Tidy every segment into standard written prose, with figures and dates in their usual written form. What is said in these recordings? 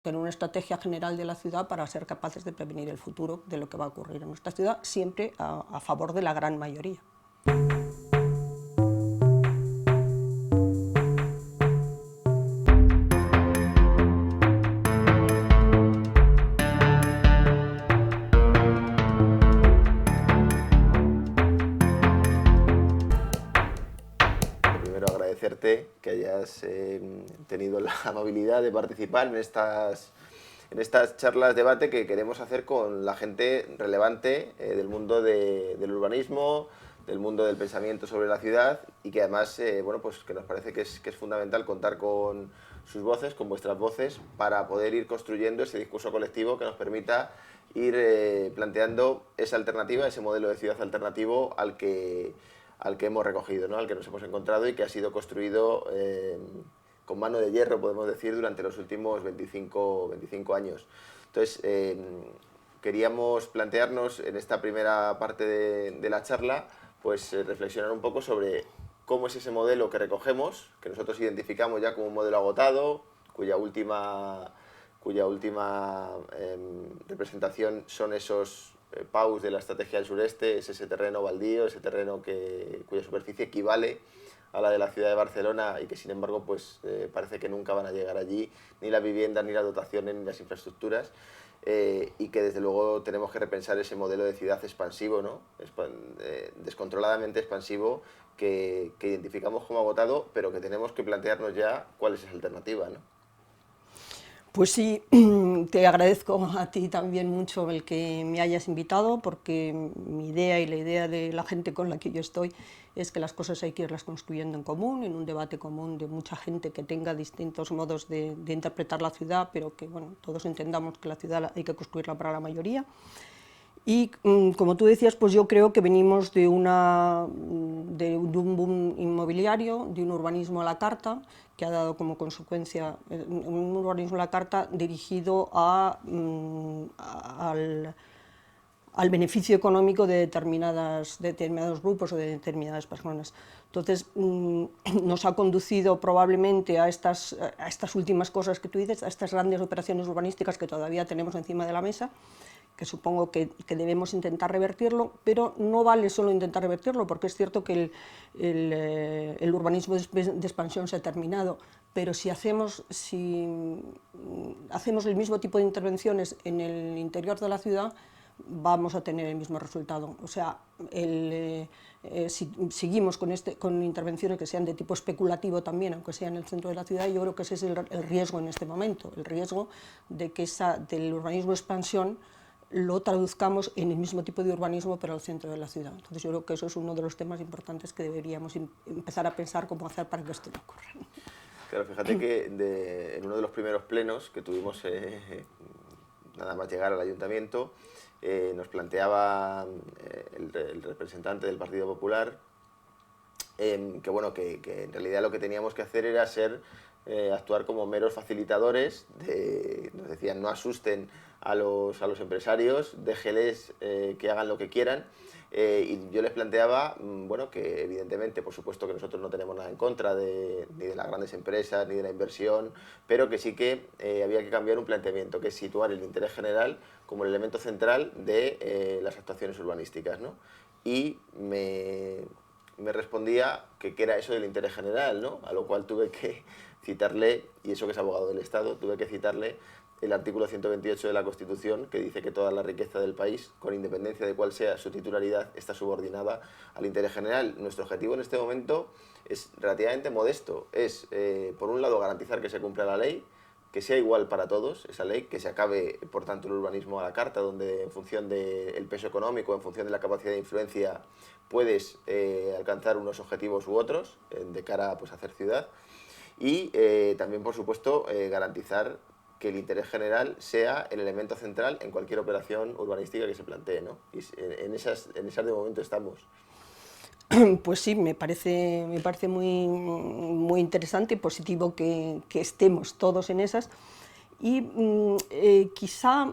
tener una estrategia general de la ciudad para ser capaces de prevenir el futuro de lo que va a ocurrir en nuestra ciudad, siempre a favor de la gran mayoría. Primero agradecerte que hayas tenido la amabilidad de participar en estas charlas debate que queremos hacer con la gente relevante del mundo del urbanismo, del mundo del pensamiento sobre la ciudad, y que además bueno, pues que nos parece que es fundamental contar con sus voces, con vuestras voces, para poder ir construyendo ese discurso colectivo que nos permita ir planteando esa alternativa, ese modelo de ciudad alternativo al que hemos recogido, ¿no? Al que nos hemos encontrado y que ha sido construido con mano de hierro, podemos decir, durante los últimos 25 años. Entonces, queríamos plantearnos en esta primera parte de la charla, pues reflexionar un poco sobre cómo es ese modelo que recogemos, que nosotros identificamos ya como un modelo agotado, cuya última representación son esos PAUs de la estrategia del sureste, es ese terreno baldío, ese terreno cuya superficie equivale a la de la ciudad de Barcelona y que sin embargo pues parece que nunca van a llegar allí ni las viviendas, ni las dotaciones, ni las infraestructuras, y que desde luego tenemos que repensar ese modelo de ciudad expansivo, ¿no? Descontroladamente expansivo, que identificamos como agotado, pero que tenemos que plantearnos ya cuál es esa alternativa, ¿no? Pues sí, te agradezco a ti también mucho el que me hayas invitado, porque mi idea y la idea de la gente con la que yo estoy es que las cosas hay que irlas construyendo en común, en un debate común de mucha gente que tenga distintos modos de interpretar la ciudad, pero que bueno, todos entendamos que la ciudad hay que construirla para la mayoría. Y como tú decías, pues yo creo que venimos de un boom inmobiliario, de un urbanismo a la carta, que ha dado como consecuencia un urbanismo a la carta dirigido al beneficio económico de determinados grupos o de determinadas personas. Entonces, nos ha conducido probablemente a estas últimas cosas que tú dices, a estas grandes operaciones urbanísticas que todavía tenemos encima de la mesa, que supongo que debemos intentar revertirlo, pero no vale solo intentar revertirlo, porque es cierto que el urbanismo de expansión se ha terminado, pero si hacemos el mismo tipo de intervenciones en el interior de la ciudad, vamos a tener el mismo resultado. O sea, si seguimos con intervenciones que sean de tipo especulativo también, aunque sea en el centro de la ciudad, yo creo que ese es el riesgo en este momento, el riesgo de que del urbanismo de expansión lo traduzcamos en el mismo tipo de urbanismo pero al centro de la ciudad. Entonces yo creo que eso es uno de los temas importantes que deberíamos empezar a pensar cómo hacer para que esto no ocurra. Claro, fíjate que en uno de los primeros plenos que tuvimos nada más llegar al ayuntamiento, nos planteaba el representante del Partido Popular que bueno, que en realidad lo que teníamos que hacer era actuar como meros facilitadores, nos decían no asusten a los empresarios, déjeles que hagan lo que quieran, y yo les planteaba bueno, que evidentemente, por supuesto que nosotros no tenemos nada en contra ni de las grandes empresas, ni de la inversión, pero que sí que había que cambiar un planteamiento, que es situar el interés general como el elemento central de las actuaciones urbanísticas, ¿no? Y me respondía que era eso del interés general, ¿no? A lo cual tuve que citarle, y eso que es abogado del Estado, tuve que citarle el artículo 128 de la Constitución, que dice que toda la riqueza del país, con independencia de cuál sea su titularidad, está subordinada al interés general. Nuestro objetivo en este momento es relativamente modesto, es, por un lado, garantizar que se cumpla la ley, que sea igual para todos esa ley, que se acabe, por tanto, el urbanismo a la carta, donde en función del peso económico, en función de la capacidad de influencia, puedes alcanzar unos objetivos u otros de cara pues, a hacer ciudad. Y también, por supuesto, garantizar que el interés general sea el elemento central en cualquier operación urbanística que se plantee, ¿no? Y en esas de momento estamos. Pues sí, me parece muy, muy interesante y positivo que estemos todos en esas. Y quizá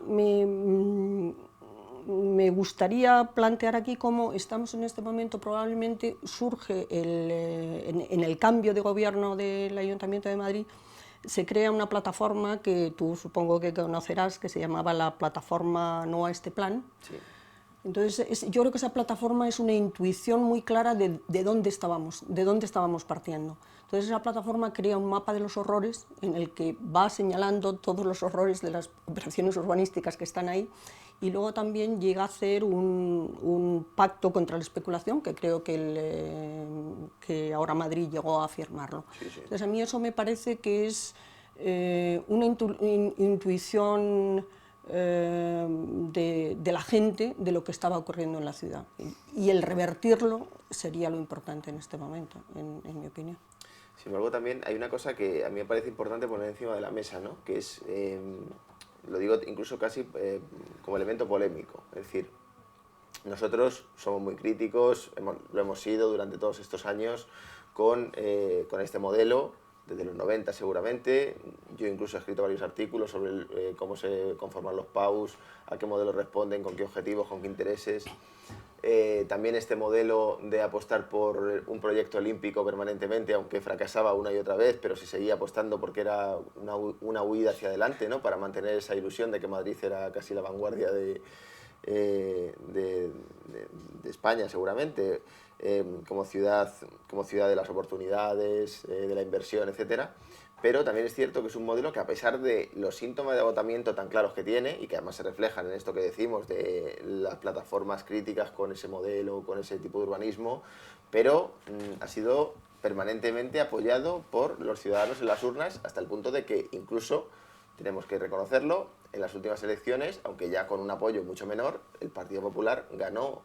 me gustaría plantear aquí cómo estamos en este momento, probablemente surge en el cambio de gobierno del Ayuntamiento de Madrid, se crea una plataforma que tú supongo que conocerás, que se llamaba la plataforma No a este plan. Sí. Entonces, yo creo que esa plataforma es una intuición muy clara de dónde estábamos partiendo. Entonces, esa plataforma crea un mapa de los horrores en el que va señalando todos los horrores de las operaciones urbanísticas que están ahí, y luego también llega a hacer un pacto contra la especulación, que creo que ahora Madrid llegó a firmarlo. Sí, sí. Entonces, a mí eso me parece que es una intuición de la gente de lo que estaba ocurriendo en la ciudad, y el revertirlo sería lo importante en este momento, en mi opinión. Sin embargo, también hay una cosa que a mí me parece importante poner encima de la mesa, ¿no? Que es, lo digo incluso casi como elemento polémico, es decir, nosotros somos muy críticos, lo hemos sido durante todos estos años con este modelo, desde los 90 seguramente. Yo incluso he escrito varios artículos sobre cómo se conforman los PAUs, a qué modelo responden, con qué objetivos, con qué intereses. También este modelo de apostar por un proyecto olímpico permanentemente, aunque fracasaba una y otra vez, pero se seguía apostando porque era una huida hacia adelante, ¿no? Para mantener esa ilusión de que Madrid era casi la vanguardia de España, seguramente, como ciudad de las oportunidades, de la inversión, etcétera. Pero también es cierto que es un modelo que, a pesar de los síntomas de agotamiento tan claros que tiene, y que además se reflejan en esto que decimos de las plataformas críticas con ese modelo, con ese tipo de urbanismo, pero ha sido permanentemente apoyado por los ciudadanos en las urnas, hasta el punto de que incluso, tenemos que reconocerlo, en las últimas elecciones, aunque ya con un apoyo mucho menor, el Partido Popular ganó,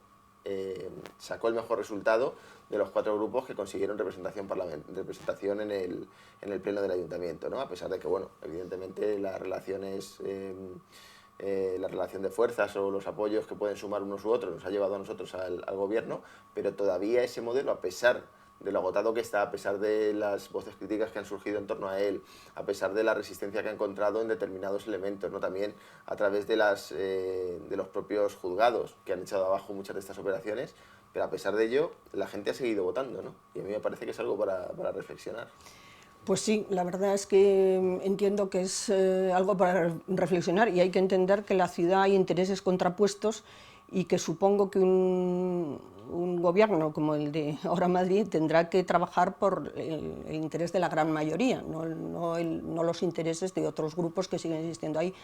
sacó el mejor resultado de los 4 grupos que consiguieron representación en el pleno del ayuntamiento, ¿no? A pesar de que, bueno, evidentemente las relaciones, la relación de fuerzas o los apoyos que pueden sumar unos u otros nos ha llevado a nosotros al gobierno, pero todavía ese modelo, a pesar de lo agotado que está, a pesar de las voces críticas que han surgido en torno a él, a pesar de la resistencia que ha encontrado en determinados elementos, ¿no? También a través de los propios juzgados que han echado abajo muchas de estas operaciones, pero a pesar de ello, la gente ha seguido votando, ¿no? Y a mí me parece que es algo para reflexionar. Pues sí, la verdad es que entiendo que es algo para reflexionar, y hay que entender que en la ciudad hay intereses contrapuestos, y que supongo que un gobierno como el de ahora Madrid tendrá que trabajar por el interés de la gran mayoría, no los intereses de otros grupos que siguen existiendo ahí.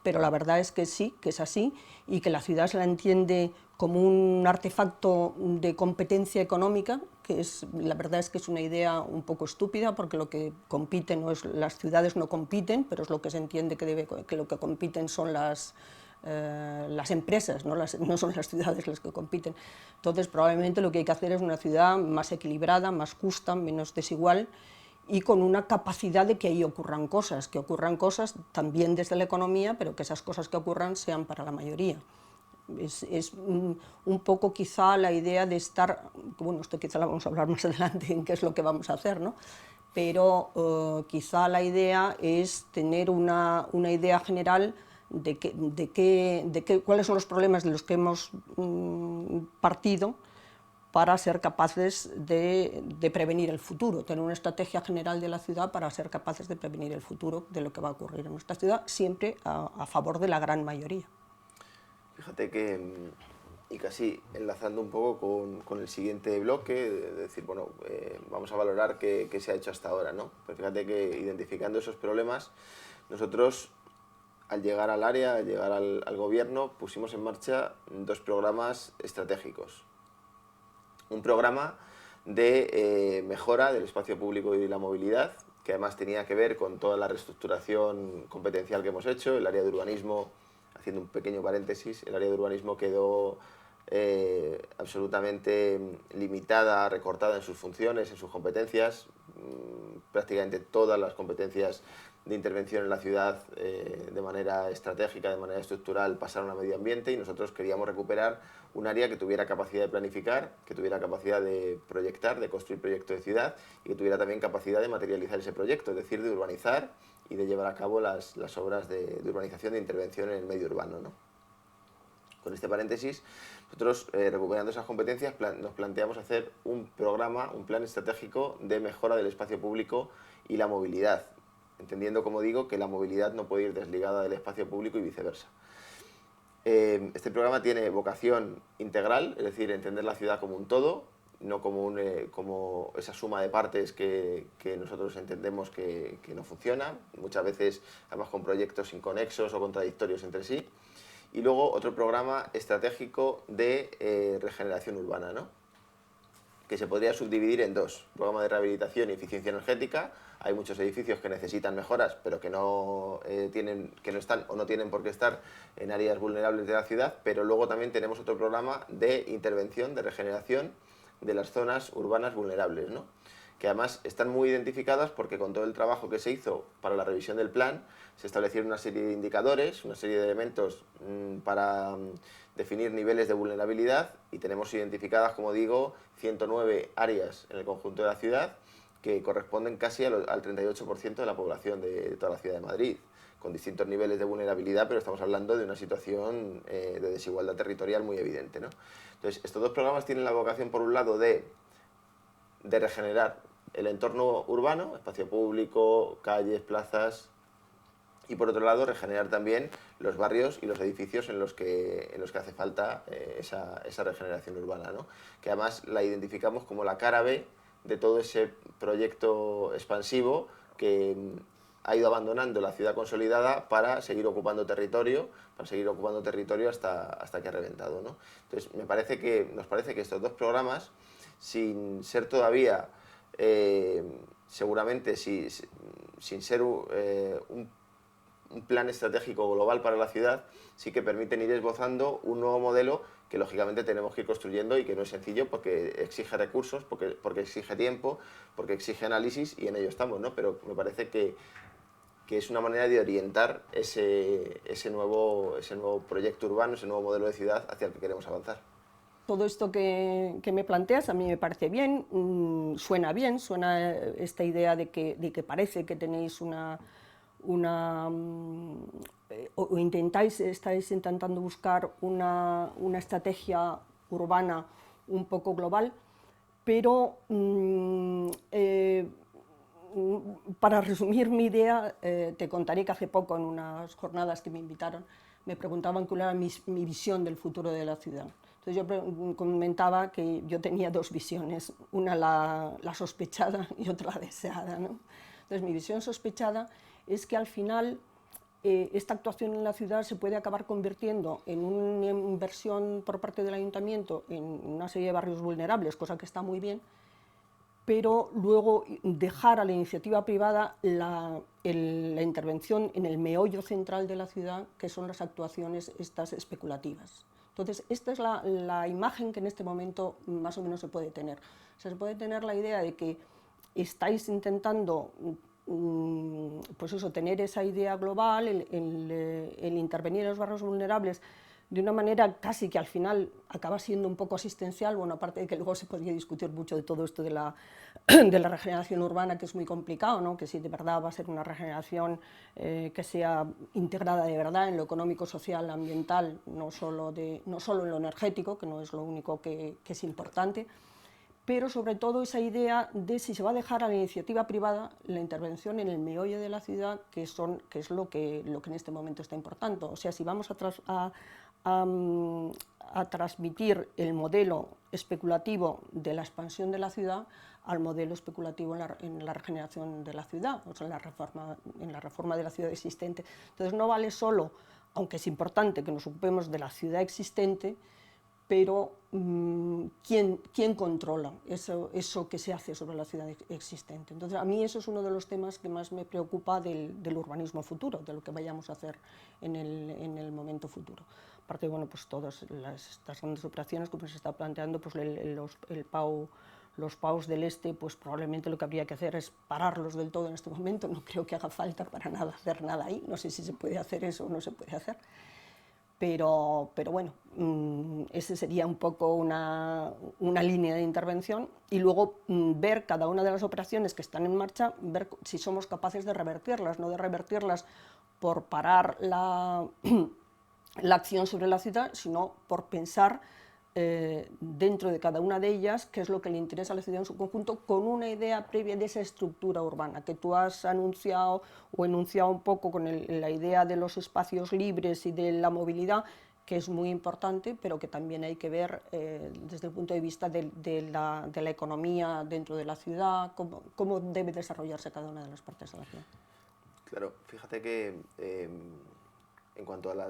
Pero la verdad es que sí, que es así, y que la ciudad se la entiende como un artefacto de competencia económica, la verdad es que es una idea un poco estúpida, porque lo que compite las ciudades no compiten, pero es lo que se entiende que lo que compiten son las empresas, no son las ciudades las que compiten. Entonces, probablemente lo que hay que hacer es una ciudad más equilibrada, más justa, menos desigual, y con una capacidad de que ahí ocurran cosas también desde la economía, pero que esas cosas que ocurran sean para la mayoría. Es un poco quizá la idea de estar, bueno, esto quizá lo vamos a hablar más adelante en qué es lo que vamos a hacer, ¿no? Pero quizá la idea es tener una idea general de cuáles son los problemas de los que hemos partido, para ser capaces de prevenir el futuro, tener una estrategia general de la ciudad para ser capaces de prevenir el futuro de lo que va a ocurrir en nuestra ciudad, siempre a favor de la gran mayoría. Fíjate que, y casi enlazando un poco con el siguiente bloque, de decir, bueno, vamos a valorar qué se ha hecho hasta ahora, ¿no? Pero fíjate que, identificando esos problemas, nosotros, al llegar al área, al llegar al gobierno, pusimos en marcha 2 programas estratégicos. Un programa de mejora del espacio público y la movilidad, que además tenía que ver con toda la reestructuración competencial que hemos hecho. El área de urbanismo, haciendo un pequeño paréntesis, el área de urbanismo quedó absolutamente limitada, recortada en sus funciones, en sus competencias. Prácticamente todas las competencias de intervención en la ciudad, de manera estratégica, de manera estructural, pasaron a medio ambiente, y nosotros queríamos recuperar un área que tuviera capacidad de planificar, que tuviera capacidad de proyectar, de construir proyectos de ciudad, y que tuviera también capacidad de materializar ese proyecto, es decir, de urbanizar y de llevar a cabo las obras de urbanización, de intervención en el medio urbano, ¿no? Con este paréntesis, nosotros, recuperando esas competencias, nos planteamos hacer un programa, un plan estratégico de mejora del espacio público y la movilidad. entendiendo, como digo, que la movilidad no puede ir desligada del espacio público y viceversa. Este programa tiene vocación integral, es decir, entender la ciudad como un todo, no como esa suma de partes que nosotros entendemos que no funciona, muchas veces además con proyectos inconexos o contradictorios entre sí. Y luego otro programa estratégico de regeneración urbana, ¿no? Que se podría subdividir en dos: programa de rehabilitación y eficiencia energética. Hay muchos edificios que necesitan mejoras, pero que no están o no tienen por qué estar en áreas vulnerables de la ciudad. Pero luego también tenemos otro programa de intervención, de regeneración de las zonas urbanas vulnerables, ¿no? Que además están muy identificadas porque con todo el trabajo que se hizo para la revisión del plan se establecieron una serie de indicadores, una serie de elementos para definir niveles de vulnerabilidad, y tenemos identificadas, como digo, 109 áreas en el conjunto de la ciudad que corresponden casi al 38% de la población de toda la ciudad de Madrid, con distintos niveles de vulnerabilidad, pero estamos hablando de una situación de desigualdad territorial muy evidente, ¿no? Entonces, estos dos programas tienen la vocación, por un lado, de regenerar el entorno urbano, espacio público, calles, plazas, y por otro lado regenerar también los barrios y los edificios en los que hace falta esa regeneración urbana, ¿no? Que además la identificamos como la cara B de todo ese proyecto expansivo que ha ido abandonando la ciudad consolidada para seguir ocupando territorio, hasta que ha reventado, ¿no? Entonces nos parece que estos dos programas, sin ser todavía seguramente sin ser un plan estratégico global para la ciudad, sí que permiten ir esbozando un nuevo modelo que lógicamente tenemos que ir construyendo y que no es sencillo porque exige recursos, porque exige tiempo, porque exige análisis, y en ello estamos, ¿no? Pero me parece que es una manera de orientar ese nuevo proyecto urbano, ese nuevo modelo de ciudad hacia el que queremos avanzar. Todo esto que me planteas a mí me parece bien, suena esta idea de que parece que tenéis estáis intentando buscar una estrategia urbana un poco global, pero para resumir mi idea, te contaré que hace poco en unas jornadas que me invitaron me preguntaban cuál era mi visión del futuro de la ciudad. Entonces yo comentaba que yo tenía dos visiones, una la sospechada y otra la deseada, ¿no? Entonces mi visión sospechada es que al final esta actuación en la ciudad se puede acabar convirtiendo en una inversión por parte del ayuntamiento en una serie de barrios vulnerables, cosa que está muy bien, pero luego dejar a la iniciativa privada la intervención en el meollo central de la ciudad, que son las actuaciones estas especulativas. Entonces, esta es la imagen que en este momento más o menos se puede tener. O sea, se puede tener la idea de que estáis intentando pues eso, tener esa idea global, el intervenir en los barrios vulnerables de una manera casi que al final acaba siendo un poco asistencial, bueno, aparte de que luego se podría discutir mucho de todo esto de la regeneración urbana, que es muy complicado, ¿no? Que si de verdad va a ser una regeneración que sea integrada de verdad en lo económico, social, ambiental, no solo en lo energético, que no es lo único que es importante, pero sobre todo esa idea de si se va a dejar a la iniciativa privada la intervención en el meollo de la ciudad, que es lo que en este momento está importando. O sea, si vamos a transmitir el modelo especulativo de la expansión de la ciudad al modelo especulativo en la regeneración de la ciudad, o sea, en la reforma de la ciudad existente. Entonces no vale solo, aunque es importante que nos ocupemos de la ciudad existente, pero ¿quién controla eso que se hace sobre la ciudad existente? Entonces, a mí eso es uno de los temas que más me preocupa del urbanismo futuro, de lo que vayamos a hacer en el momento futuro. Aparte, bueno, pues todas estas grandes operaciones, como se está planteando, pues los PAUs del Este, pues probablemente lo que habría que hacer es pararlos del todo en este momento. No creo que haga falta para nada hacer nada ahí, no sé si se puede hacer eso o no se puede hacer. Pero bueno, esa sería un poco una línea de intervención, y luego ver cada una de las operaciones que están en marcha, ver si somos capaces de revertirlas, no de revertirlas por parar la acción sobre la ciudad, sino por pensar dentro de cada una de ellas qué es lo que le interesa a la ciudad en su conjunto, con una idea previa de esa estructura urbana que tú has anunciado o enunciado un poco con la idea de los espacios libres y de la movilidad, que es muy importante, pero que también hay que ver desde el punto de vista de la economía dentro de la ciudad, cómo debe desarrollarse cada una de las partes de la ciudad. Claro, fíjate que en cuanto a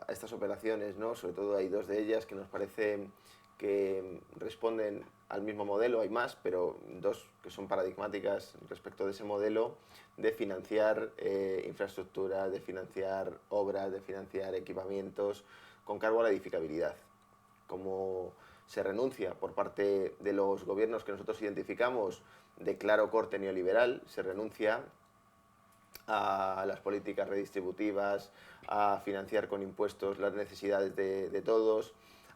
estas operaciones, ¿no? Sobre todo hay dos de ellas que nos parece que responden al mismo modelo, hay más, pero dos que son paradigmáticas respecto de ese modelo de financiar infraestructura, de financiar obras, de financiar equipamientos con cargo a la edificabilidad. Como se renuncia por parte de los gobiernos que nosotros identificamos de claro corte neoliberal, se renuncia a las políticas redistributivas, a financiar con impuestos las necesidades de todos,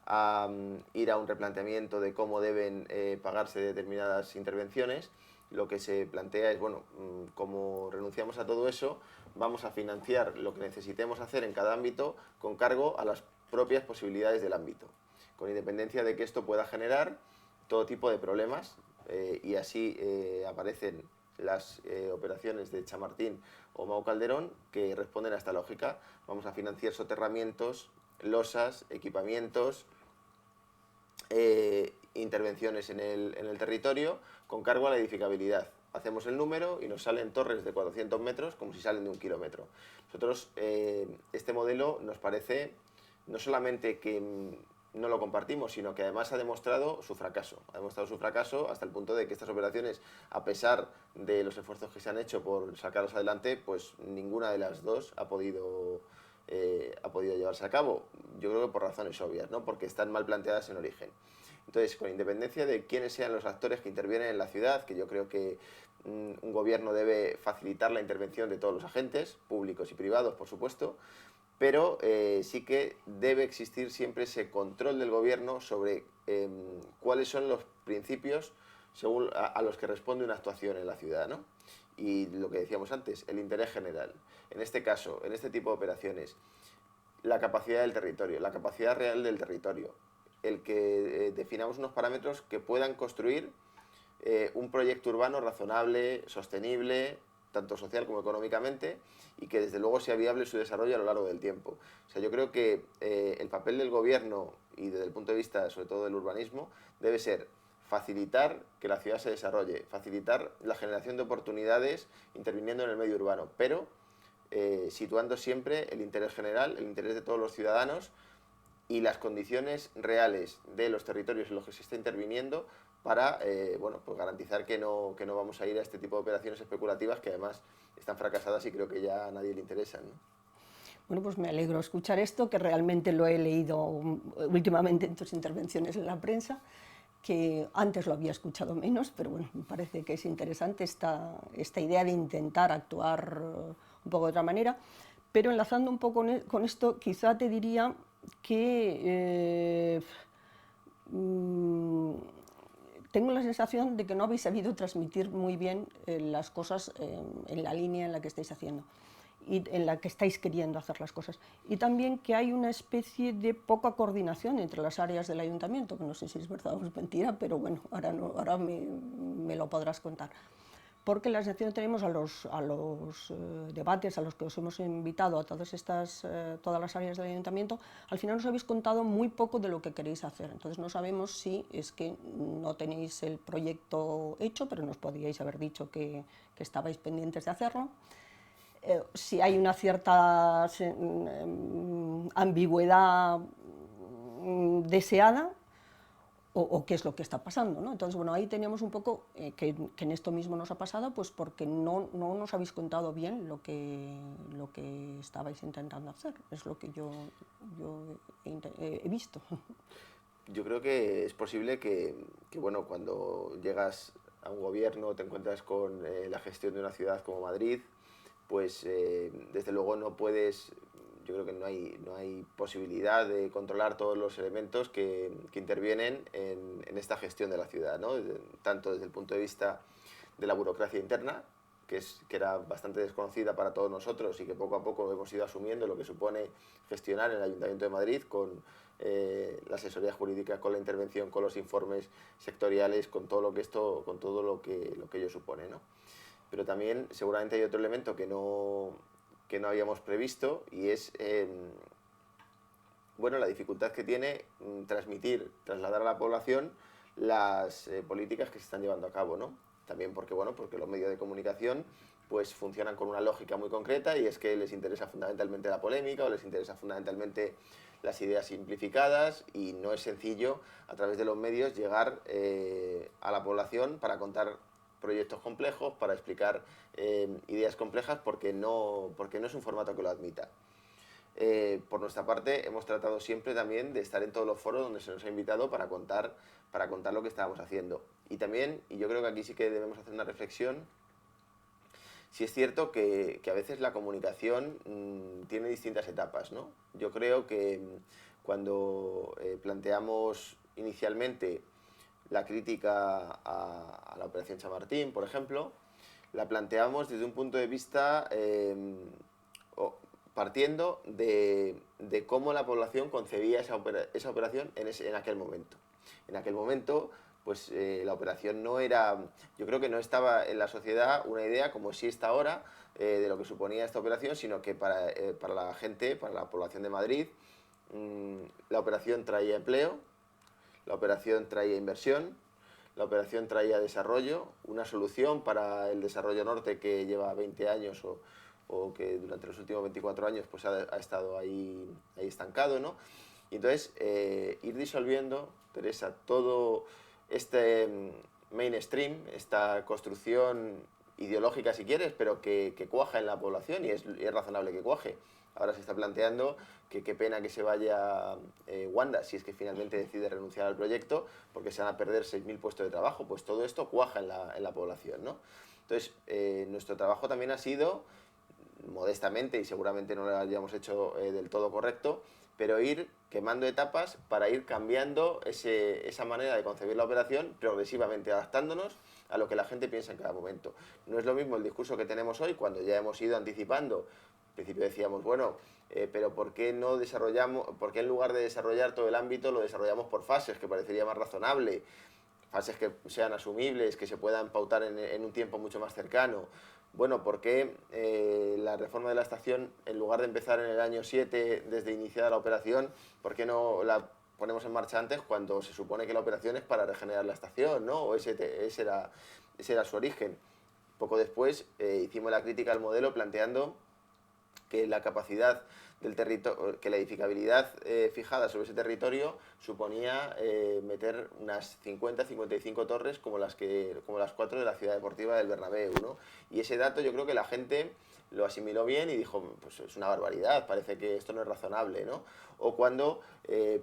a ir a un replanteamiento de cómo deben pagarse determinadas intervenciones. Lo que se plantea es, bueno, como renunciamos a todo eso, vamos a financiar lo que necesitemos hacer en cada ámbito con cargo a las propias posibilidades del ámbito, con independencia de que esto pueda generar todo tipo de problemas y así aparecen las operaciones de Chamartín o Mau Calderón, que responden a esta lógica. Vamos a financiar soterramientos, losas, equipamientos, intervenciones en el territorio con cargo a la edificabilidad. Hacemos el número y nos salen torres de 400 metros como si salen de 1 kilómetro. Nosotros, este modelo nos parece no solamente que no lo compartimos, sino que además ha demostrado su fracaso. Ha demostrado su fracaso hasta el punto de que estas operaciones, a pesar de los esfuerzos que se han hecho por sacarlos adelante, pues ninguna de las dos ha podido llevarse a cabo. Yo creo que por razones obvias, ¿no? Porque están mal planteadas en origen. Entonces, con independencia de quiénes sean los actores que intervienen en la ciudad, que yo creo que un gobierno debe facilitar la intervención de todos los agentes, públicos y privados, por supuesto, pero sí que debe existir siempre ese control del gobierno sobre cuáles son los principios según a los que responde una actuación en la ciudad, ¿no? Y lo que decíamos antes, el interés general. En este caso, en este tipo de operaciones, la capacidad del territorio, la capacidad real del territorio, el que definamos unos parámetros que puedan construir un proyecto urbano razonable, sostenible, tanto social como económicamente, y que desde luego sea viable su desarrollo a lo largo del tiempo. O sea, yo creo que el papel del gobierno y desde el punto de vista sobre todo del urbanismo debe ser facilitar que la ciudad se desarrolle, facilitar la generación de oportunidades interviniendo en el medio urbano, pero situando siempre el interés general, el interés de todos los ciudadanos y las condiciones reales de los territorios en los que se está interviniendo para bueno, pues garantizar que no vamos a ir a este tipo de operaciones especulativas que además están fracasadas y creo que ya a nadie le interesan, ¿no? Bueno, pues me alegro escuchar esto, que realmente lo he leído últimamente en tus intervenciones en la prensa, que antes lo había escuchado menos, pero bueno, me parece que es interesante esta idea de intentar actuar un poco de otra manera. Pero enlazando un poco con esto, quizá te diría que tengo la sensación de que no habéis sabido transmitir muy bien las cosas en la línea en la que estáis haciendo y en la que estáis queriendo hacer las cosas. Y también que hay una especie de poca coordinación entre las áreas del ayuntamiento, que no sé si es verdad o es mentira, pero bueno, ahora me lo podrás contar. Porque la sensación que tenemos a los debates a los que os hemos invitado a todas las áreas del ayuntamiento, al final nos habéis contado muy poco de lo que queréis hacer. Entonces no sabemos si es que no tenéis el proyecto hecho, pero nos podíais haber dicho que estabais pendientes de hacerlo. Si hay una cierta ambigüedad deseada, o qué es lo que está pasando, ¿no? Entonces, bueno, ahí teníamos un poco que en esto mismo nos ha pasado, pues porque no nos habéis contado bien lo que estabais intentando hacer, es lo que yo he visto. Yo creo que es posible que bueno, cuando llegas a un gobierno, te encuentras con la gestión de una ciudad como Madrid, pues desde luego no puedes, yo creo que no hay posibilidad de controlar todos los elementos que intervienen en esta gestión de la ciudad, ¿no? Tanto desde el punto de vista de la burocracia interna, que era bastante desconocida para todos nosotros y que poco a poco hemos ido asumiendo lo que supone gestionar el Ayuntamiento de Madrid con la asesoría jurídica, con la intervención, con los informes sectoriales, con todo lo que ello supone, ¿no? Pero también seguramente hay otro elemento que no habíamos previsto y es bueno, la dificultad que tiene trasladar a la población las políticas que se están llevando a cabo, ¿no? También porque, bueno, porque los medios de comunicación pues funcionan con una lógica muy concreta y es que les interesa fundamentalmente la polémica o les interesa fundamentalmente las ideas simplificadas y no es sencillo a través de los medios llegar a la población para contar proyectos complejos, para explicar ideas complejas porque no es un formato que lo admita. Por nuestra parte, hemos tratado siempre también de estar en todos los foros donde se nos ha invitado para contar lo que estábamos haciendo. Y también, y yo creo que aquí sí que debemos hacer una reflexión, sí es cierto que a veces la comunicación tiene distintas etapas, ¿no? Yo creo que cuando planteamos inicialmente la crítica a la Operación Chamartín, por ejemplo, la planteamos desde un punto de vista partiendo de cómo la población concebía esa operación en aquel momento. En aquel momento, pues la operación no era, yo creo que no estaba en la sociedad una idea como sí está ahora de lo que suponía esta operación, sino que para la gente, para la población de Madrid, la operación traía empleo, la operación traía inversión, la operación traía desarrollo, una solución para el desarrollo norte que lleva 20 años o que durante los últimos 24 años pues ha estado ahí estancado, ¿no? Y entonces ir disolviendo, Teresa, todo este mainstream, esta construcción ideológica si quieres, pero que cuaja en la población y es razonable que cuaje. Ahora se está planteando que qué pena que se vaya Wanda si es que finalmente decide renunciar al proyecto porque se van a perder 6.000 puestos de trabajo. Pues todo esto cuaja en la población, ¿no? Entonces, nuestro trabajo también ha sido, modestamente, y seguramente no lo hayamos hecho del todo correcto, pero ir quemando etapas para ir cambiando esa manera de concebir la operación progresivamente, adaptándonos a lo que la gente piensa en cada momento. No es lo mismo el discurso que tenemos hoy cuando ya hemos ido anticipando. Al principio decíamos, bueno, pero ¿por qué no desarrollamos, por qué en lugar de desarrollar todo el ámbito lo desarrollamos por fases, que parecería más razonable? Fases que sean asumibles, que se puedan pautar en un tiempo mucho más cercano. Bueno, ¿por qué la reforma de la estación, en lugar de empezar en el año 7 desde iniciada la operación, por qué no la ponemos en marcha antes cuando se supone que la operación es para regenerar la estación, ¿no? O ese era su origen. Poco después hicimos la crítica al modelo planteando que la capacidad del territorio, que la edificabilidad fijada sobre ese territorio suponía meter unas 50-55 torres como las 4 de la Ciudad Deportiva del Bernabéu, ¿no? Y ese dato yo creo que la gente lo asimiló bien y dijo, pues es una barbaridad, parece que esto no es razonable, ¿no? O cuando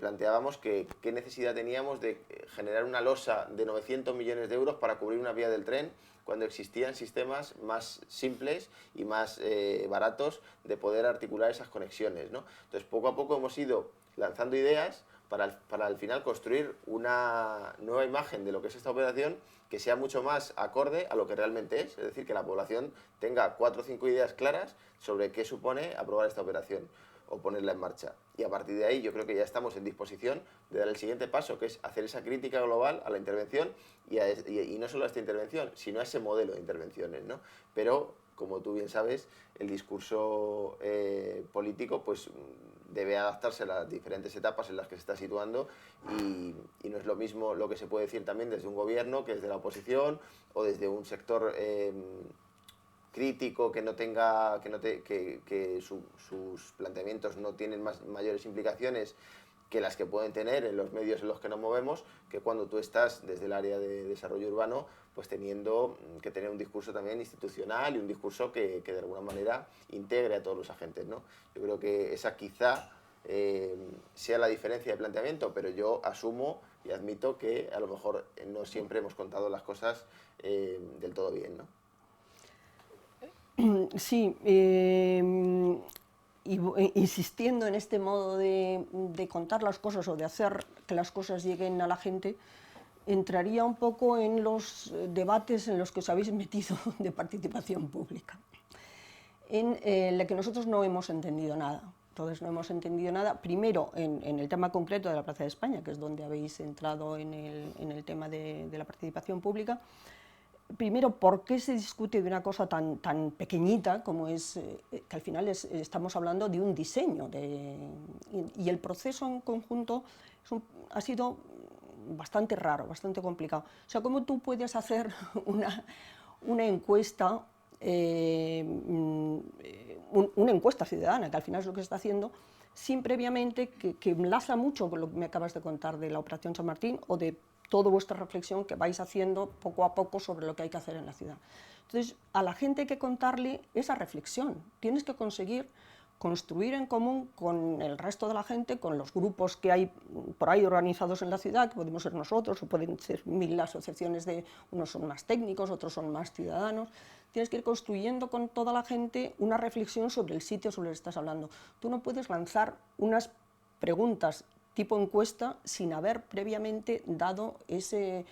planteábamos que qué necesidad teníamos de generar una losa de 900 millones de euros para cubrir una vía del tren cuando existían sistemas más simples y más baratos de poder articular esas conexiones, ¿no? Entonces, poco a poco hemos ido lanzando ideas para al final construir una nueva imagen de lo que es esta operación que sea mucho más acorde a lo que realmente es decir, que la población tenga 4 o 5 ideas claras sobre qué supone aprobar esta operación o ponerla en marcha. Y a partir de ahí yo creo que ya estamos en disposición de dar el siguiente paso, que es hacer esa crítica global a la intervención y no solo a esta intervención, sino a ese modelo de intervenciones, ¿no? Pero, como tú bien sabes, el discurso político pues debe adaptarse a las diferentes etapas en las que se está situando y no es lo mismo lo que se puede decir también desde un gobierno que desde la oposición o desde un sector crítico que no tenga que sus planteamientos no tienen mayores implicaciones que las que pueden tener en los medios en los que nos movemos, que cuando tú estás desde el área de desarrollo urbano, pues teniendo que tener un discurso también institucional y un discurso que de alguna manera integre a todos los agentes, ¿no? Yo creo que esa quizá sea la diferencia de planteamiento, pero yo asumo y admito que a lo mejor no siempre hemos contado las cosas del todo bien, ¿no? Sí, insistiendo en este modo de contar las cosas o de hacer que las cosas lleguen a la gente, entraría un poco en los debates en los que os habéis metido de participación pública, en la que nosotros no hemos entendido nada. Entonces no hemos entendido nada, primero en el tema concreto de la Plaza de España, que es donde habéis entrado en el tema de la participación pública. Primero, ¿por qué se discute de una cosa tan pequeñita como es, que al final estamos hablando de un diseño? Y el proceso en conjunto ha sido bastante raro, bastante complicado. O sea, ¿cómo tú puedes hacer una encuesta, una encuesta ciudadana, que al final es lo que se está haciendo, sin previamente, que enlaza mucho con lo que me acabas de contar de la Operación San Martín o de toda vuestra reflexión que vais haciendo poco a poco sobre lo que hay que hacer en la ciudad? Entonces, a la gente hay que contarle esa reflexión. Tienes que conseguir construir en común con el resto de la gente, con los grupos que hay por ahí organizados en la ciudad, que podemos ser nosotros o pueden ser 1000 asociaciones, unos son más técnicos, otros son más ciudadanos. Tienes que ir construyendo con toda la gente una reflexión sobre el sitio sobre el que estás hablando. Tú no puedes lanzar unas preguntas tipo encuesta sin haber previamente dado ese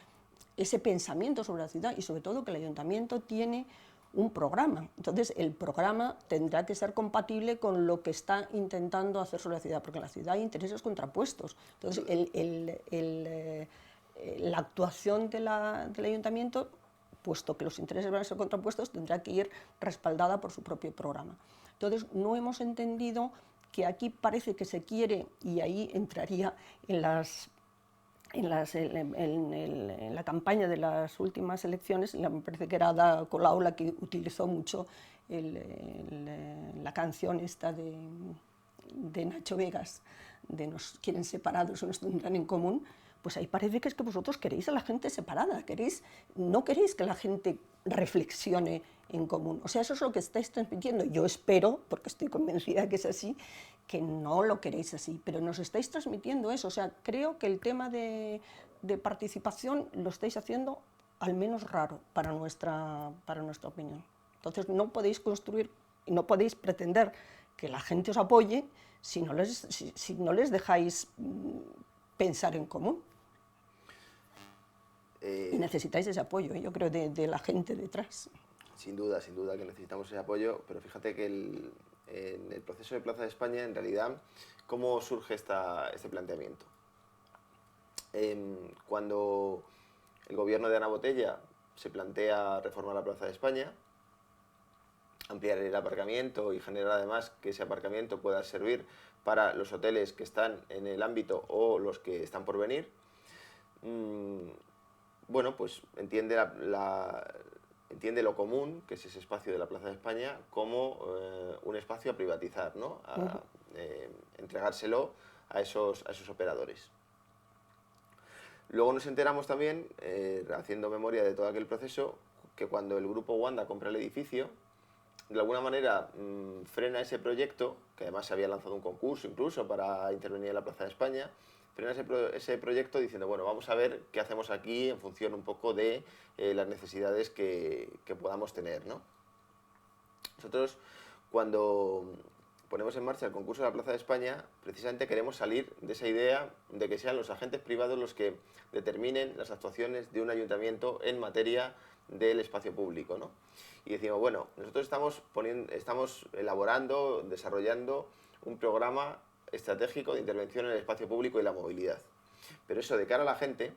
pensamiento sobre la ciudad, y sobre todo que el ayuntamiento tiene un programa. Entonces, el programa tendrá que ser compatible con lo que está intentando hacer sobre la ciudad, porque en la ciudad hay intereses contrapuestos. Entonces, la actuación del ayuntamiento, puesto que los intereses van a ser contrapuestos, tendrá que ir respaldada por su propio programa. Entonces, no hemos entendido que aquí parece que se quiere, y ahí entraría en la campaña de las últimas elecciones, me parece que era Ada Colau la que utilizó mucho la canción esta de Nacho Vegas, de nos quieren separados o nos tendrán en común. Pues ahí parece que es que vosotros queréis a la gente separada, no queréis que la gente reflexione en común. O sea, eso es lo que estáis transmitiendo. Yo espero, porque estoy convencida que es así, que no lo queréis así, pero nos estáis transmitiendo eso. O sea, creo que el tema de participación lo estáis haciendo al menos raro para nuestra opinión. Entonces no podéis construir y no podéis pretender que la gente os apoye si no les dejáis pensar en común. Y necesitáis ese apoyo, yo creo, de la gente detrás. Sin duda que necesitamos ese apoyo, pero fíjate que en el proceso de Plaza de España, en realidad, ¿cómo surge este planteamiento? Cuando el gobierno de Ana Botella se plantea reformar la Plaza de España, ampliar el aparcamiento y generar además que ese aparcamiento pueda servir para los hoteles que están en el ámbito o los que están por venir, bueno, pues entiende lo común, que es ese espacio de la Plaza de España, como un espacio a privatizar, ¿no? A entregárselo a esos operadores. Luego nos enteramos también, haciendo memoria de todo aquel proceso, que cuando el grupo Wanda compra el edificio, de alguna manera frena ese proyecto, que además se había lanzado un concurso incluso para intervenir en la Plaza de España, frena ese proyecto diciendo, bueno, vamos a ver qué hacemos aquí en función un poco de las necesidades que podamos tener, ¿no? Nosotros, cuando ponemos en marcha el concurso de la Plaza de España, precisamente queremos salir de esa idea de que sean los agentes privados los que determinen las actuaciones de un ayuntamiento en materia del espacio público, ¿no? Y decimos, bueno, nosotros estamos elaborando, desarrollando un programa estratégico de intervención en el espacio público y la movilidad. Pero eso de cara a la gente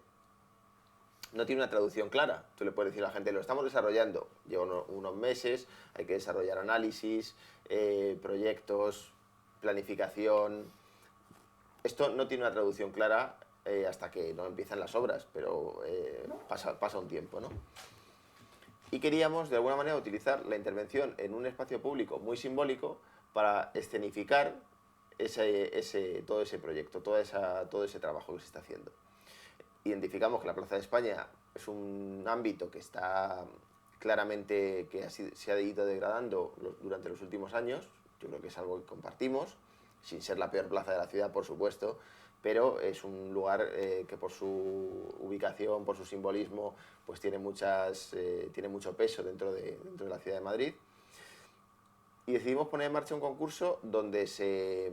no tiene una traducción clara. Tú le puedes decir a la gente, lo estamos desarrollando, lleva unos meses, hay que desarrollar análisis, proyectos, planificación. Esto no tiene una traducción clara hasta que no empiezan las obras, pero pasa un tiempo, ¿no? Y queríamos, de alguna manera, utilizar la intervención en un espacio público muy simbólico para escenificar todo ese proyecto, todo ese trabajo que se está haciendo. Identificamos que la Plaza de España es un ámbito que está claramente, se ha ido degradando durante los últimos años. Yo creo que es algo que compartimos, sin ser la peor plaza de la ciudad, por supuesto, pero es un lugar que por su ubicación, por su simbolismo, pues tiene mucho peso dentro de la ciudad de Madrid. Y decidimos poner en marcha un concurso donde se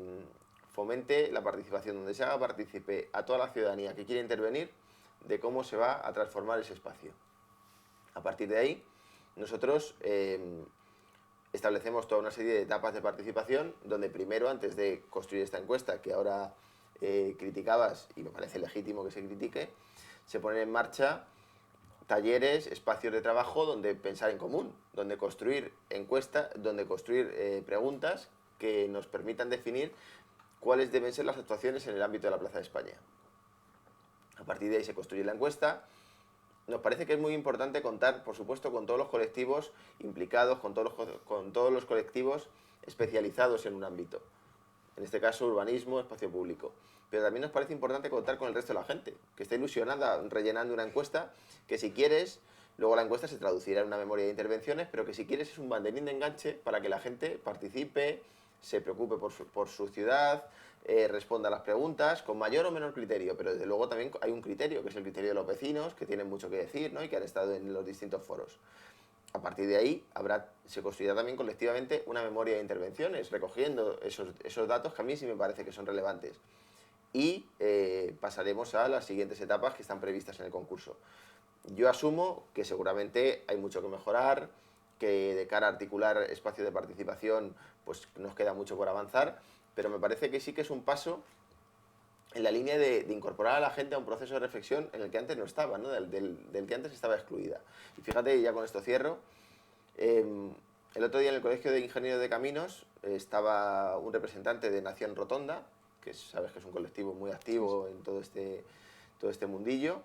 fomente la participación, donde se haga partícipe a toda la ciudadanía que quiere intervenir de cómo se va a transformar ese espacio. A partir de ahí, nosotros establecemos toda una serie de etapas de participación, donde primero, antes de construir esta encuesta, que ahora criticabas, y me parece legítimo que se critique, se ponen en marcha talleres, espacios de trabajo donde pensar en común, donde construir encuestas, donde construir preguntas que nos permitan definir cuáles deben ser las actuaciones en el ámbito de la Plaza de España. A partir de ahí se construye la encuesta. Nos parece que es muy importante contar, por supuesto, con todos los colectivos implicados, con todos los colectivos especializados en un ámbito. En este caso, urbanismo, espacio público. Pero también nos parece importante contar con el resto de la gente, que está ilusionada rellenando una encuesta, que si quieres, luego la encuesta se traducirá en una memoria de intervenciones, pero que si quieres es un banderín de enganche para que la gente participe, se preocupe por su ciudad, responda a las preguntas con mayor o menor criterio, pero desde luego también hay un criterio, que es el criterio de los vecinos, que tienen mucho que decir, ¿no? Y que han estado en los distintos foros. A partir de ahí se construirá también colectivamente una memoria de intervenciones, recogiendo esos datos que a mí sí me parece que son relevantes. Y pasaremos a las siguientes etapas que están previstas en el concurso. Yo asumo que seguramente hay mucho que mejorar, que de cara a articular espacios de participación pues nos queda mucho por avanzar, pero me parece que sí que es un paso en la línea de incorporar a la gente a un proceso de reflexión en el que antes no estaba, ¿no? del que antes estaba excluida. Y fíjate, ya con esto cierro, el otro día en el Colegio de Ingenieros de Caminos estaba un representante de Nación Rotonda, que sabes que es un colectivo muy activo en todo este mundillo,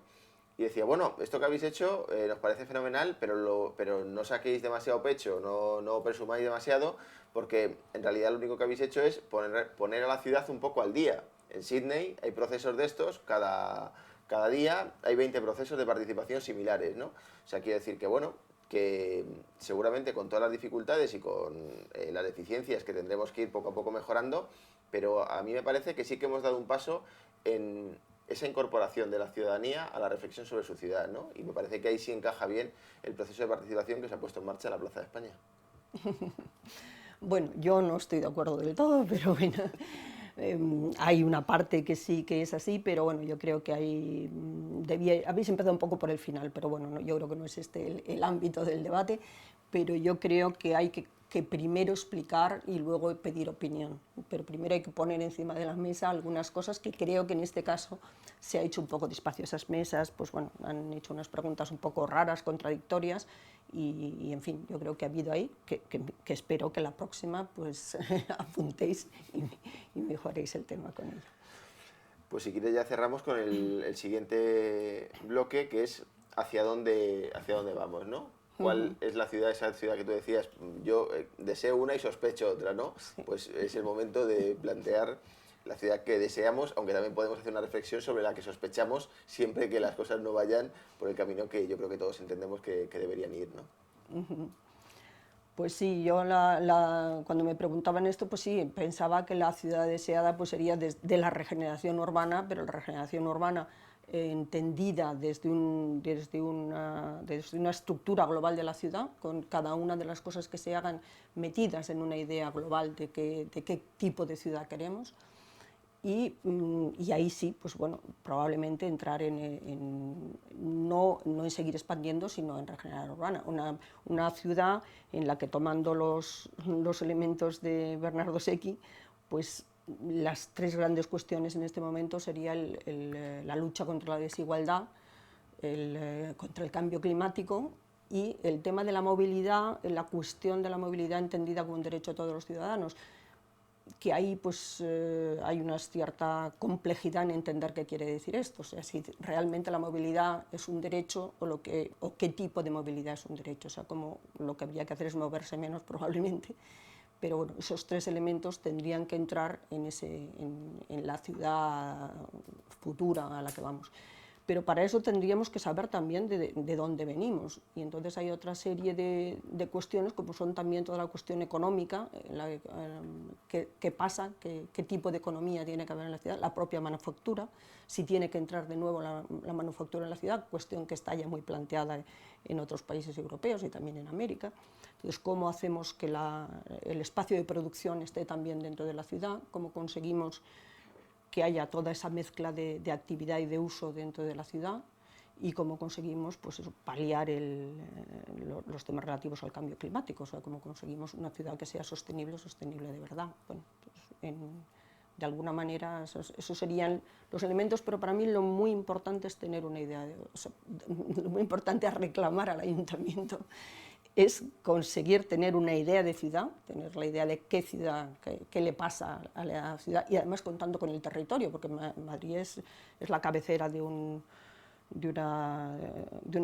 y decía, bueno, esto que habéis hecho nos parece fenomenal, pero no saquéis demasiado pecho, no presumáis demasiado, porque en realidad lo único que habéis hecho es poner a la ciudad un poco al día. En Sydney hay procesos de estos, cada día hay 20 procesos de participación similares, ¿no? O sea, quiero decir que, bueno, que seguramente con todas las dificultades y con las deficiencias que tendremos que ir poco a poco mejorando, pero a mí me parece que sí que hemos dado un paso en esa incorporación de la ciudadanía a la reflexión sobre su ciudad, ¿no? Y me parece que ahí sí encaja bien el proceso de participación que se ha puesto en marcha en la Plaza de España. Bueno, yo no estoy de acuerdo del todo, pero bueno, hay una parte que sí que es así, pero bueno, yo creo que habéis empezado un poco por el final, pero bueno, yo creo que no es este el ámbito del debate, pero yo creo que hay que primero explicar y luego pedir opinión, pero primero hay que poner encima de la mesa algunas cosas que creo que en este caso se ha hecho un poco despacio. Esas mesas, pues bueno, han hecho unas preguntas un poco raras, contradictorias, y en fin, yo creo que ha habido ahí, que espero que la próxima pues apuntéis y mejoréis el tema con ello. Pues si quieres ya cerramos con el siguiente bloque, que es hacia dónde vamos, ¿no? ¿Cuál es la ciudad, esa ciudad que tú decías? Yo deseo una y sospecho otra, ¿no? Sí. Pues es el momento de plantear la ciudad que deseamos, aunque también podemos hacer una reflexión sobre la que sospechamos siempre que las cosas no vayan por el camino que yo creo que todos entendemos que deberían ir, ¿no? Pues sí, yo cuando me preguntaban esto, pues sí, pensaba que la ciudad deseada pues sería de la regeneración urbana, pero la regeneración urbana entendida desde una estructura global de la ciudad, con cada una de las cosas que se hagan metidas en una idea global de qué tipo de ciudad queremos. Y ahí sí, pues bueno, probablemente entrar no en seguir expandiendo, sino en regenerar urbana. Una ciudad en la que, tomando los elementos de Bernardo Secchi, pues las tres grandes cuestiones en este momento serían la lucha contra la desigualdad, contra el cambio climático y el tema de la movilidad, la cuestión de la movilidad entendida como un derecho a todos los ciudadanos, que ahí pues hay una cierta complejidad en entender qué quiere decir esto, o sea, si realmente la movilidad es un derecho o qué tipo de movilidad es un derecho, o sea, como lo que habría que hacer es moverse menos probablemente, pero bueno, esos tres elementos tendrían que entrar en la ciudad futura a la que vamos. Pero para eso tendríamos que saber también de dónde venimos. Y entonces hay otra serie de cuestiones, como son también toda la cuestión económica, qué pasa, qué tipo de economía tiene que haber en la ciudad, la propia manufactura, si tiene que entrar de nuevo la manufactura en la ciudad, cuestión que está ya muy planteada en otros países europeos y también en América. Entonces, ¿cómo hacemos que el espacio de producción esté también dentro de la ciudad? ¿Cómo conseguimos que haya toda esa mezcla de actividad y de uso dentro de la ciudad? y cómo conseguimos pues eso, paliar los temas relativos al cambio climático, o sea, cómo conseguimos una ciudad que sea sostenible de verdad. Bueno, pues de alguna manera esos serían los elementos, pero para mí lo muy importante es tener una idea, o sea, lo muy importante es reclamar al ayuntamiento, es conseguir tener una idea de ciudad, tener la idea de qué ciudad, qué le pasa a la ciudad, y además contando con el territorio, porque Madrid es la cabecera de una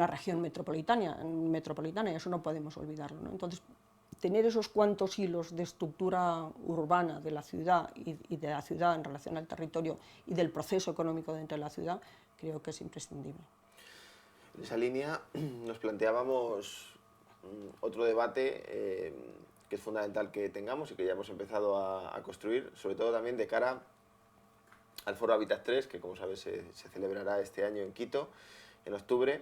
región metropolitana, y eso no podemos olvidarlo, ¿no? Entonces, tener esos cuantos hilos de estructura urbana de la ciudad y de la ciudad en relación al territorio y del proceso económico dentro de la ciudad, creo que es imprescindible. En esa línea nos planteábamos otro debate que es fundamental que tengamos y que ya hemos empezado a construir, sobre todo también de cara al Foro Habitat 3, que como sabes se celebrará este año en Quito, en octubre,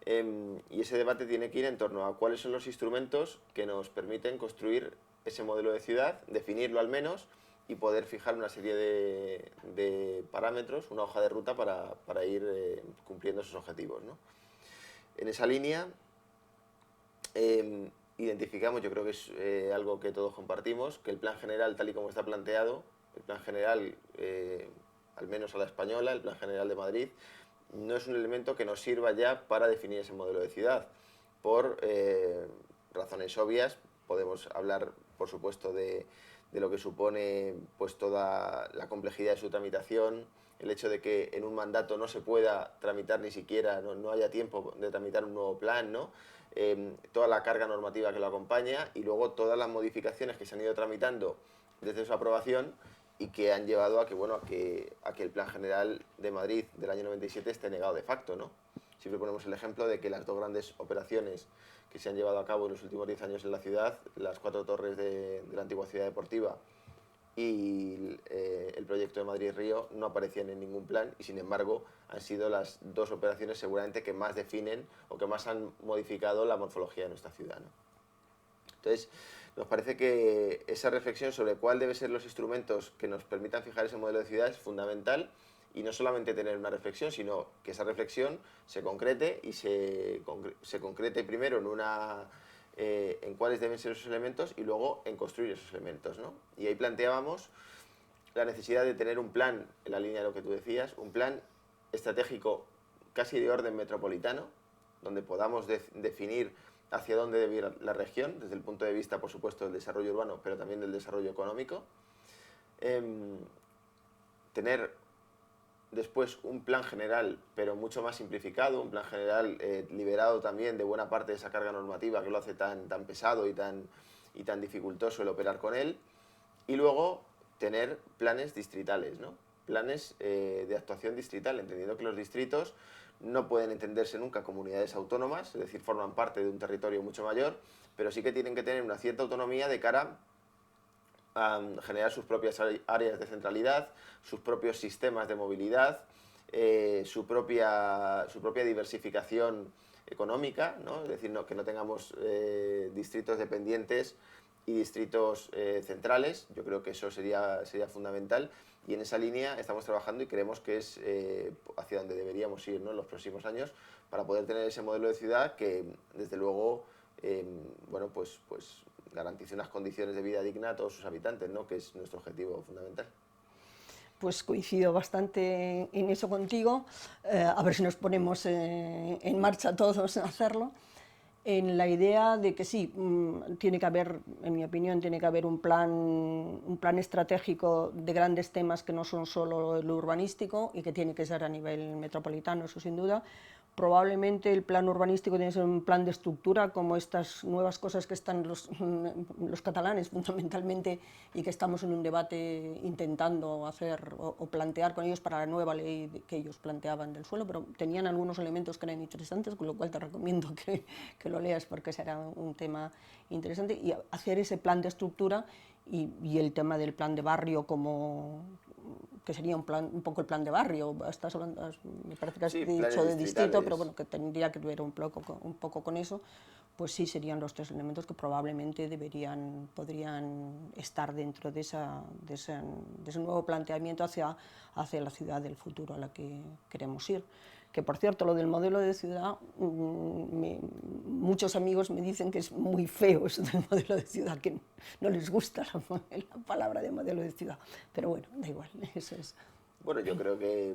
y ese debate tiene que ir en torno a cuáles son los instrumentos que nos permiten construir ese modelo de ciudad, definirlo al menos, y poder fijar una serie de parámetros, una hoja de ruta para ir cumpliendo esos objetivos, ¿no? En esa línea identificamos, yo creo que es algo que todos compartimos, que el plan general, tal y como está planteado, el plan general, al menos a la española, el plan general de Madrid, no es un elemento que nos sirva ya para definir ese modelo de ciudad. Por razones obvias, podemos hablar, por supuesto, de lo que supone pues, toda la complejidad de su tramitación, el hecho de que en un mandato no se pueda tramitar ni siquiera, no haya tiempo de tramitar un nuevo plan, ¿no? Toda la carga normativa que lo acompaña y luego todas las modificaciones que se han ido tramitando desde su aprobación y que han llevado a que, bueno, a que el Plan General de Madrid del año 97 esté negado de facto, ¿no? Siempre ponemos el ejemplo de que las dos grandes operaciones que se han llevado a cabo en los últimos 10 años en la ciudad, las 4 torres de la antigua ciudad deportiva y el proyecto de Madrid-Río, no aparecían en ningún plan y sin embargo han sido las dos operaciones seguramente que más definen o que más han modificado la morfología de nuestra ciudad, ¿no? Entonces, nos parece que esa reflexión sobre cuál deben ser los instrumentos que nos permitan fijar ese modelo de ciudad es fundamental, y no solamente tener una reflexión, sino que esa reflexión se concrete y se concrete primero en cuáles deben ser esos elementos y luego en construir esos elementos, ¿no? Y ahí planteábamos la necesidad de tener un plan, en la línea de lo que tú decías, un plan estratégico casi de orden metropolitano, donde podamos definir hacia dónde debe ir la región, desde el punto de vista, por supuesto, del desarrollo urbano, pero también del desarrollo económico. Tener después un plan general, pero mucho más simplificado, un plan general liberado también de buena parte de esa carga normativa que lo hace tan pesado y tan dificultoso el operar con él. Y luego tener planes distritales, ¿no? Planes de actuación distrital, entendiendo que los distritos no pueden entenderse nunca como unidades autónomas, es decir, forman parte de un territorio mucho mayor, pero sí que tienen que tener una cierta autonomía de cara a generar sus propias áreas de centralidad, sus propios sistemas de movilidad, su propia diversificación económica, ¿no? Es decir, que no tengamos distritos dependientes y distritos centrales. Yo creo que eso sería fundamental, y en esa línea estamos trabajando y creemos que es hacia donde deberíamos ir, ¿no? En los próximos años, para poder tener ese modelo de ciudad que desde luego bueno, pues garantice unas condiciones de vida digna a todos sus habitantes, ¿no? Que es nuestro objetivo fundamental. Pues coincido bastante en eso contigo, a ver si nos ponemos en marcha todos a hacerlo, en la idea de que sí, tiene que haber, en mi opinión, tiene que haber un plan estratégico de grandes temas que no son solo lo urbanístico y que tiene que ser a nivel metropolitano, eso sin duda. Probablemente el plan urbanístico tiene que ser un plan de estructura, como estas nuevas cosas que están los catalanes fundamentalmente y que estamos en un debate intentando hacer o plantear con ellos para la nueva ley que ellos planteaban del suelo, pero tenían algunos elementos que eran interesantes, con lo cual te recomiendo que lo leas porque será un tema interesante, y hacer ese plan de estructura y el tema del plan de barrio que sería un poco el plan de barrio. Estás hablando, me parece que has dicho de distrito, pero bueno, que tendría que ver un poco con eso. Pues sí, serían los tres elementos que probablemente podrían estar dentro de ese nuevo planteamiento hacia la ciudad del futuro a la que queremos ir. que por cierto, lo del modelo de ciudad, muchos amigos me dicen que es muy feo eso del modelo de ciudad, que no les gusta la palabra de modelo de ciudad, pero bueno, da igual, eso es. Bueno, yo creo que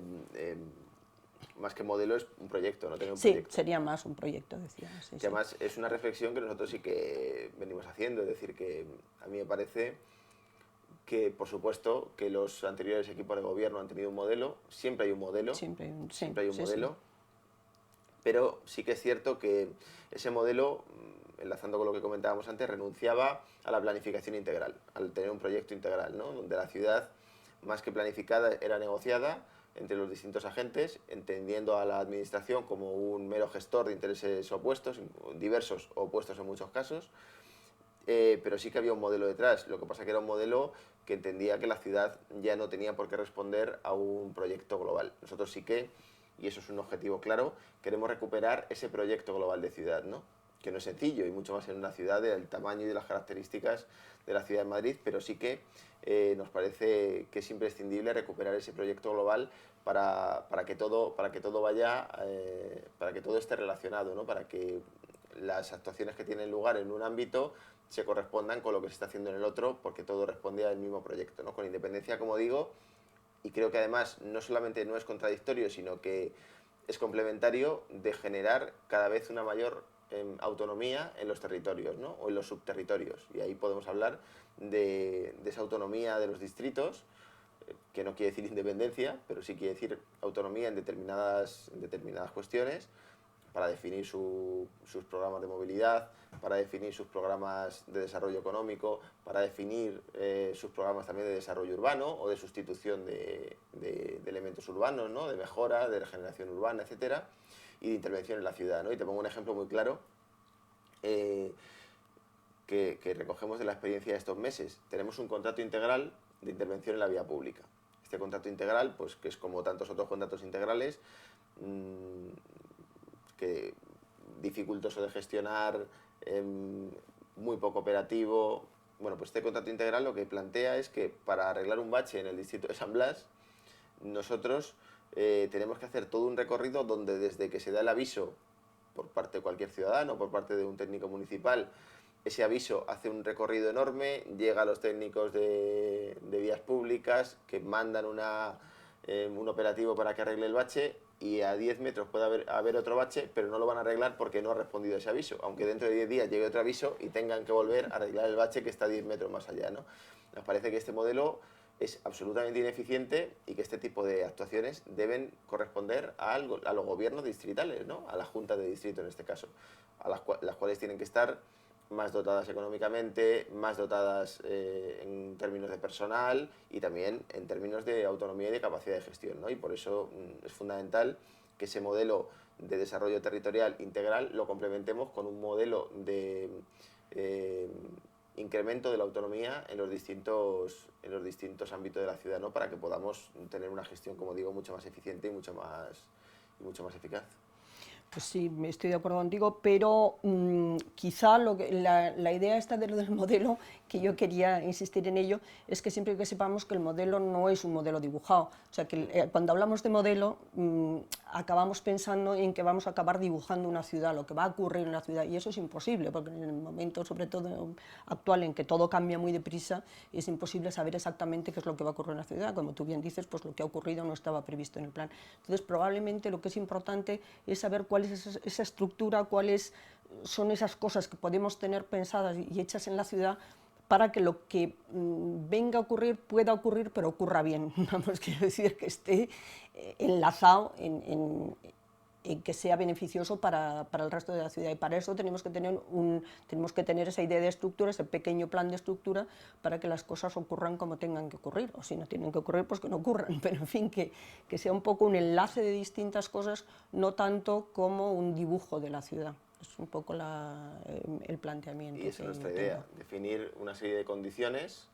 más que modelo es un proyecto, no tener un Sí, proyecto. sería más un proyecto, decía. Sí, Y además es una reflexión que nosotros sí que venimos haciendo, es decir, que a mí me parece que, por supuesto, que los anteriores equipos de gobierno han tenido un modelo, siempre hay un modelo, siempre hay un modelo, pero sí que es cierto que ese modelo, enlazando con lo que comentábamos antes, renunciaba a la planificación integral, al tener un proyecto integral, ¿no? Donde la ciudad, más que planificada, era negociada entre los distintos agentes, entendiendo a la administración como un mero gestor de intereses opuestos, diversos o opuestos en muchos casos, pero sí que había un modelo detrás. Lo que pasa que era un modelo que entendía que la ciudad ya no tenía por qué responder a un proyecto global. Nosotros sí que, y eso es un objetivo claro, queremos recuperar ese proyecto global de ciudad, ¿no? Que no es sencillo, y mucho más en una ciudad del tamaño y de las características de la ciudad de Madrid, pero sí que nos parece que es imprescindible recuperar ese proyecto global para que todo vaya, para que todo esté relacionado, ¿no? Para que las actuaciones que tienen lugar en un ámbito se correspondan con lo que se está haciendo en el otro, porque todo responde al mismo proyecto, ¿no? Con independencia, como digo, y creo que además no solamente no es contradictorio, sino que es complementario de generar cada vez una mayor autonomía en los territorios, ¿no? O en los subterritorios. Y ahí podemos hablar de esa autonomía de los distritos, que no quiere decir independencia, pero sí quiere decir autonomía en determinadas cuestiones, para definir sus programas de movilidad, para definir sus programas de desarrollo económico, para definir sus programas también de desarrollo urbano o de sustitución de elementos urbanos, ¿no? De mejora, de regeneración urbana, etcétera, y de intervención en la ciudad, ¿no? Y te pongo un ejemplo muy claro que recogemos de la experiencia de estos meses. Tenemos un contrato integral de intervención en la vía pública. Este contrato integral, pues que es como tantos otros contratos integrales, que dificultoso de gestionar, muy poco operativo. Bueno, pues este contrato integral lo que plantea es que para arreglar un bache en el distrito de San Blas, nosotros tenemos que hacer todo un recorrido donde desde que se da el aviso por parte de cualquier ciudadano, por parte de un técnico municipal, ese aviso hace un recorrido enorme, llega a los técnicos de vías públicas que mandan un operativo para que arregle el bache, y a 10 metros puede haber otro bache, pero no lo van a arreglar porque no ha respondido ese aviso, aunque dentro de 10 días llegue otro aviso y tengan que volver a arreglar el bache que está 10 metros más allá, ¿no? Nos parece que este modelo es absolutamente ineficiente y que este tipo de actuaciones deben corresponder a los gobiernos distritales, ¿no? A la junta de distrito en este caso, a las cuales tienen que estar más dotadas económicamente, más dotadas en términos de personal y también en términos de autonomía y de capacidad de gestión, ¿no? Y por eso es fundamental que ese modelo de desarrollo territorial integral lo complementemos con un modelo de incremento de la autonomía en los distintos ámbitos de la ciudad, ¿no? Para que podamos tener una gestión, como digo, mucho más eficiente y mucho más eficaz. Pues sí, estoy de acuerdo contigo, pero quizá la idea esta del modelo, que yo quería insistir en ello, es que siempre que sepamos que el modelo no es un modelo dibujado. O sea, que cuando hablamos de modelo, acabamos pensando en que vamos a acabar dibujando una ciudad, lo que va a ocurrir en una ciudad, y eso es imposible, porque en el momento, sobre todo actual, en que todo cambia muy deprisa, es imposible saber exactamente qué es lo que va a ocurrir en la ciudad. Como tú bien dices, pues lo que ha ocurrido no estaba previsto en el plan. Entonces, probablemente lo que es importante es saber cuál es esa estructura, cuáles son esas cosas que podemos tener pensadas y hechas en la ciudad para que lo que venga a ocurrir pueda ocurrir, pero ocurra bien. Vamos, quiero decir, que esté enlazado en que sea beneficioso para el resto de la ciudad. Y para eso tenemos que tener esa idea de estructura, ese pequeño plan de estructura, para que las cosas ocurran como tengan que ocurrir. O si no tienen que ocurrir, pues que no ocurran. Pero en fin, que sea un poco un enlace de distintas cosas, no tanto como un dibujo de la ciudad. Es un poco el planteamiento. Y esa es nuestra idea, definir una serie de condiciones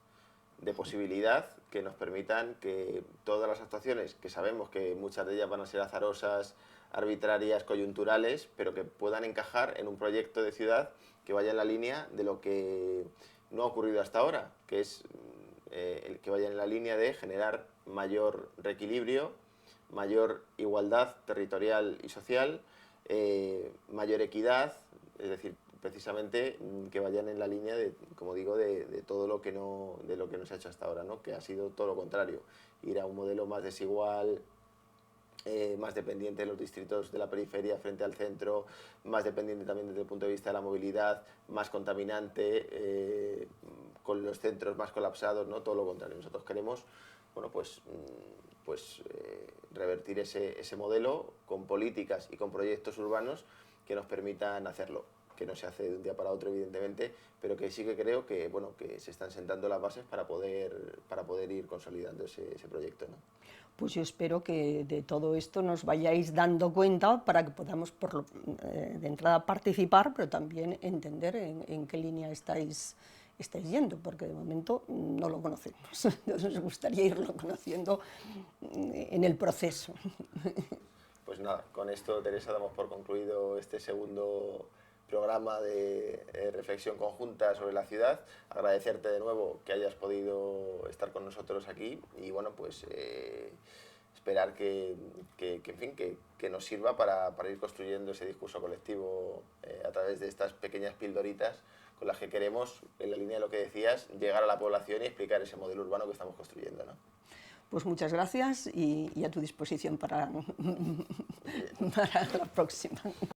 de posibilidad que nos permitan que todas las actuaciones, que sabemos que muchas de ellas van a ser azarosas, arbitrarias, coyunturales, pero que puedan encajar en un proyecto de ciudad que vaya en la línea de lo que no ha ocurrido hasta ahora, que es el que vaya en la línea de generar mayor reequilibrio, mayor igualdad territorial y social, mayor equidad, es decir, precisamente que vayan en la línea de, como digo, de todo lo que no se ha hecho hasta ahora, ¿no? Que ha sido todo lo contrario, ir a un modelo más desigual, más dependiente de los distritos de la periferia frente al centro, más dependiente también desde el punto de vista de la movilidad, más contaminante, con los centros más colapsados, ¿no? Todo lo contrario. Nosotros queremos, bueno, revertir ese modelo con políticas y con proyectos urbanos que nos permitan hacerlo, que no se hace de un día para otro, evidentemente, pero que sí que creo que, bueno, que se están sentando las bases para poder ir consolidando ese proyecto, ¿no? Pues yo espero que de todo esto nos vayáis dando cuenta para que podamos, de entrada, participar, pero también entender en qué línea estáis yendo, porque de momento no lo conocemos. Nos gustaría irlo conociendo en el proceso. Pues nada, con esto, Teresa, damos por concluido este segundo programa de reflexión conjunta sobre la ciudad. Agradecerte de nuevo que hayas podido estar con nosotros aquí y bueno, pues esperar en fin, que nos sirva para ir construyendo ese discurso colectivo a través de estas pequeñas pildoritas con las que queremos, en la línea de lo que decías, llegar a la población y explicar ese modelo urbano que estamos construyendo, ¿no? Pues muchas gracias y a tu disposición para la próxima.